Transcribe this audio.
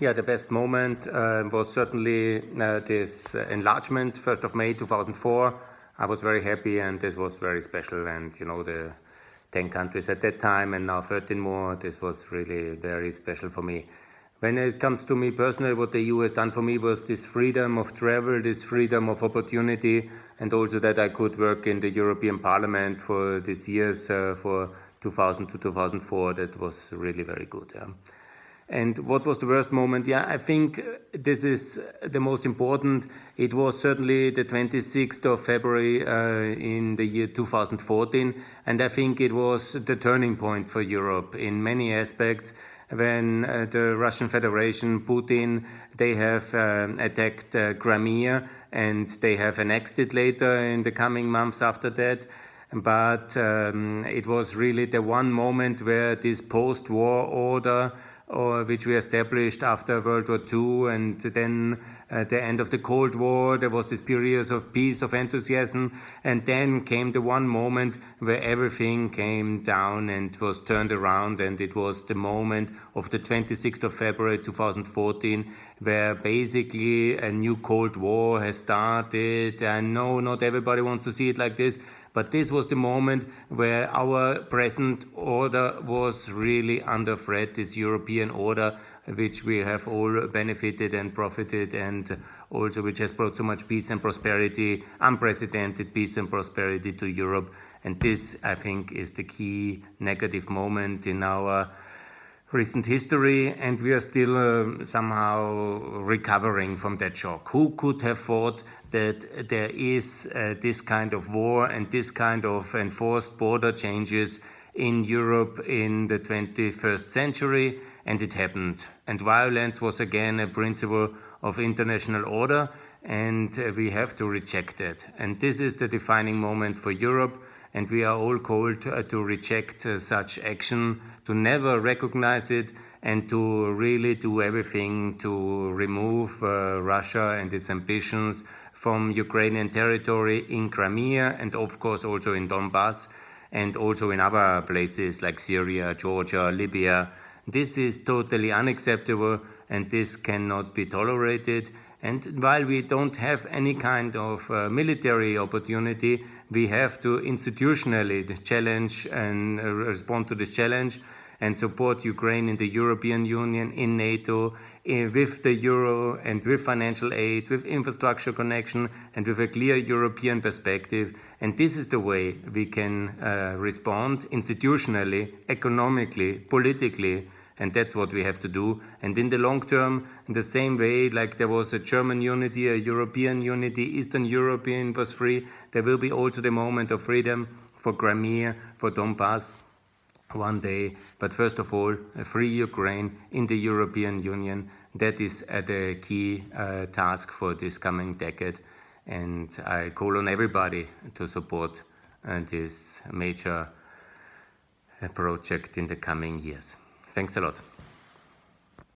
Yeah, the best moment was certainly this enlargement, 1st of May 2004. I was very happy, and this was very special. And the 10 countries at that time and now 13 more, this was really very special for me. When it comes to me personally, what the EU has done for me was this freedom of travel, this freedom of opportunity, and also that I could work in the European Parliament for these years, for 2000 to 2004. That was really very good. Yeah. And what was the worst moment? Yeah, I think this is the most important. It was certainly the 26th of February in the year 2014. And I think it was the turning point for Europe in many aspects. When the Russian Federation, Putin, they have attacked Crimea, and they have annexed it later in the coming months after that. But it was really the one moment where this post-war order, which we established after World War II, and then at the end of the Cold War, there was this period of peace, of enthusiasm, and then came the one moment where everything came down and was turned around, and it was the moment of the 26th of February 2014, where basically a new Cold War has started. I know not everybody wants to see it like this, but this was the moment where our present order was really under threat, this European order, which we have all benefited and profited, and also which has brought so much peace and prosperity, unprecedented peace and prosperity to Europe. And this, I think, is the key negative moment in our recent history, and we are still somehow recovering from that shock. Who could have thought that there is this kind of war and this kind of enforced border changes in Europe in the 21st century? And it happened. And violence was again a principle of international order, and we have to reject it. And this is the defining moment for Europe, and we are all called to reject such action, to never recognize it, and to really do everything to remove Russia and its ambitions from Ukrainian territory in Crimea, and of course also in Donbass, and also in other places like Syria, Georgia, Libya. This is totally unacceptable, and this cannot be tolerated. And while we don't have any kind of military opportunity, we have to institutionally challenge and respond to this challenge and support Ukraine in the European Union, in NATO, with the euro and with financial aid, with infrastructure connection, and with a clear European perspective. And this is the way we can respond institutionally, economically, politically, and that's what we have to do. And in the long term, in the same way, like there was a German unity, a European unity, Eastern European was free, there will be also the moment of freedom for Crimea, for Donbass one day. But first of all, a free Ukraine in the European Union. That is the key task for this coming decade. And I call on everybody to support this major project in the coming years. Thanks a lot.